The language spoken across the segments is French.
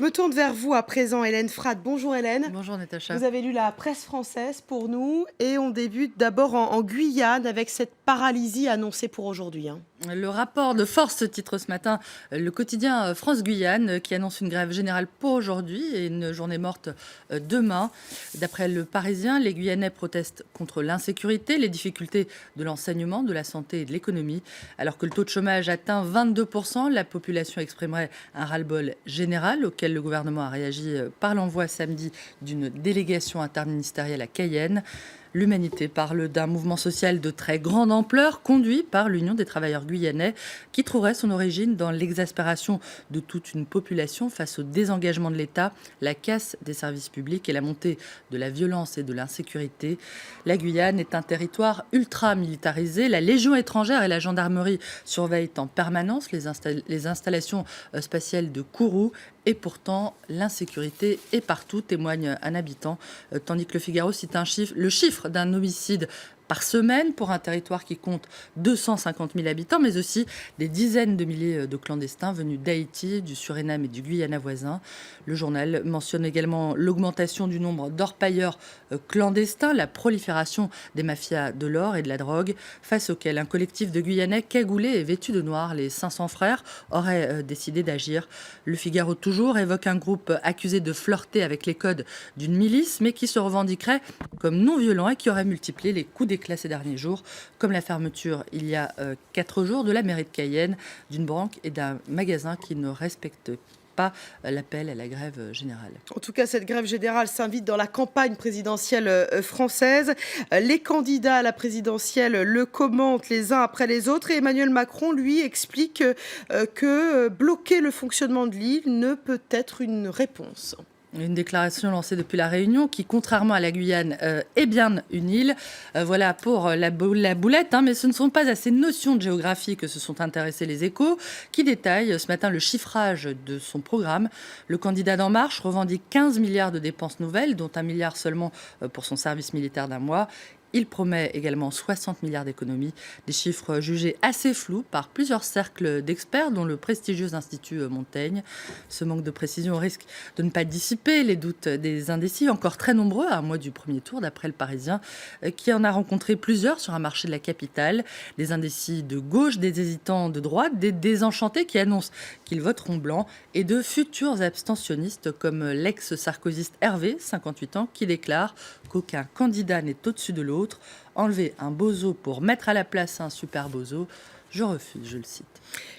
me tourne vers vous à présent, Hélène Frade. Bonjour Hélène. Bonjour Natacha. Vous avez lu la presse française pour nous et on débute d'abord en Guyane avec cette paralysie annoncée pour aujourd'hui. Le rapport de force titre ce matin le quotidien France-Guyane qui annonce une grève générale pour aujourd'hui et une journée morte demain. D'après le Parisien, les Guyanais protestent contre l'insécurité, les difficultés de l'enseignement, de la santé et de l'économie. Alors que le taux de chômage atteint 22%, la population exprimerait un ras-le-bol général auquel le gouvernement a réagi par l'envoi samedi d'une délégation interministérielle à Cayenne. L'Humanité parle d'un mouvement social de très grande ampleur conduit par l'Union des travailleurs guyanais qui trouverait son origine dans l'exaspération de toute une population face au désengagement de l'État, la casse des services publics et la montée de la violence et de l'insécurité. La Guyane est un territoire ultra militarisé. La Légion étrangère et la gendarmerie surveillent en permanence les installations spatiales de Kourou. Et pourtant, l'insécurité est partout, témoigne un habitant, tandis que le Figaro cite le chiffre d'un homicide par semaine pour un territoire qui compte 250 000 habitants, mais aussi des dizaines de milliers de clandestins venus d'Haïti, du Suriname et du Guyana voisin. Le journal mentionne également l'augmentation du nombre d'orpailleurs clandestins, la prolifération des mafias de l'or et de la drogue, face auquel un collectif de Guyanais cagoulés et vêtus de noir, les 500 frères, aurait décidé d'agir. Le Figaro toujours évoque un groupe accusé de flirter avec les codes d'une milice, mais qui se revendiquerait comme non violent et qui aurait multiplié les coups d'éclat ces derniers jours, comme la fermeture il y a 4 jours de la mairie de Cayenne, d'une banque et d'un magasin qui ne respectent pas l'appel à la grève générale. En tout cas, cette grève générale s'invite dans la campagne présidentielle française. Les candidats à la présidentielle le commentent les uns après les autres et Emmanuel Macron, lui, explique que bloquer le fonctionnement de l'île ne peut être une réponse. Une déclaration lancée depuis La Réunion qui, contrairement à la Guyane, est bien une île. Voilà pour la boulette, mais ce ne sont pas à ces notions de géographie que se sont intéressés les Échos, qui détaillent ce matin le chiffrage de son programme. Le candidat d'En Marche revendique 15 milliards de dépenses nouvelles, dont 1 milliard seulement pour son service militaire d'1 mois. Il promet également 60 milliards d'économies, des chiffres jugés assez flous par plusieurs cercles d'experts, dont le prestigieux Institut Montaigne. Ce manque de précision risque de ne pas dissiper les doutes des indécis, encore très nombreux à un mois du premier tour, d'après le Parisien, qui en a rencontré plusieurs sur un marché de la capitale. Des indécis de gauche, des hésitants de droite, des désenchantés qui annoncent qu'ils voteront blanc, et de futurs abstentionnistes comme l'ex-sarkozyste Hervé, 58 ans, qui déclare qu'aucun candidat n'est au-dessus de l'autre. Enlever un bozo pour mettre à la place un super bozo, je refuse, je le cite.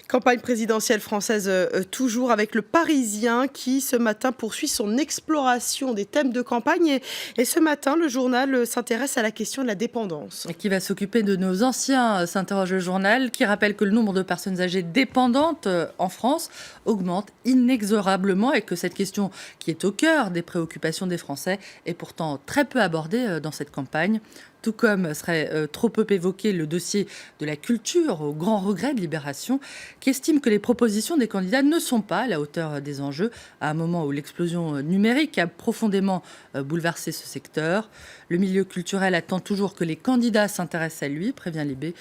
Campagne présidentielle française toujours avec le Parisien qui ce matin poursuit son exploration des thèmes de campagne et ce matin le journal s'intéresse à la question de la dépendance. Et qui va s'occuper de nos anciens, s'interroge le journal, qui rappelle que le nombre de personnes âgées dépendantes en France augmente inexorablement et que cette question qui est au cœur des préoccupations des Français est pourtant très peu abordée dans cette campagne. Tout comme serait trop peu évoqué le dossier de la culture, au grand regret de Libération, qui estime que les propositions des candidats ne sont pas à la hauteur des enjeux, à un moment où l'explosion numérique a profondément bouleversé ce secteur. Le milieu culturel attend toujours que les candidats s'intéressent à lui, prévient Libé,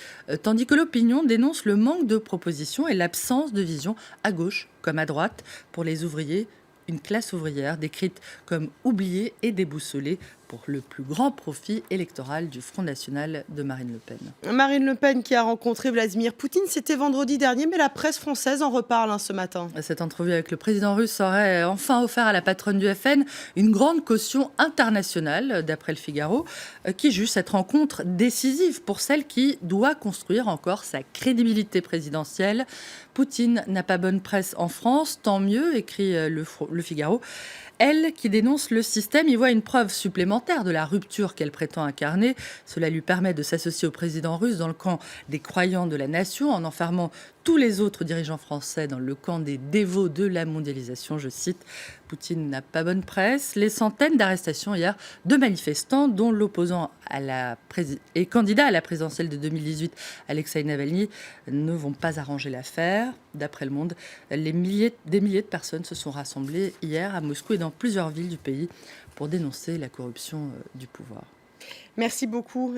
tandis que l'opinion dénonce le manque de propositions et l'absence de vision à gauche comme à droite pour les ouvriers. Une classe ouvrière décrite comme oubliée et déboussolée pour le plus grand profit électoral du Front National de Marine Le Pen. Marine Le Pen qui a rencontré Vladimir Poutine, c'était vendredi dernier, mais la presse française en reparle ce matin. Cette entrevue avec le président russe aurait enfin offert à la patronne du FN une grande caution internationale, d'après le Figaro, qui juge cette rencontre décisive pour celle qui doit construire encore sa crédibilité présidentielle. Poutine n'a pas bonne presse en France, tant mieux, écrit le Figaro. Elle, qui dénonce le système, y voit une preuve supplémentaire de la rupture qu'elle prétend incarner. Cela lui permet de s'associer au président russe dans le camp des croyants de la nation, en enfermant tous les autres dirigeants français dans le camp des dévots de la mondialisation. Je cite, Poutine n'a pas bonne presse. Les centaines d'arrestations hier de manifestants, dont l'opposant et candidat à la présidentielle de 2018, Alexei Navalny, ne vont pas arranger l'affaire. D'après Le Monde, des milliers de personnes se sont rassemblées hier à Moscou et dans plusieurs villes du pays pour dénoncer la corruption du pouvoir. Merci beaucoup.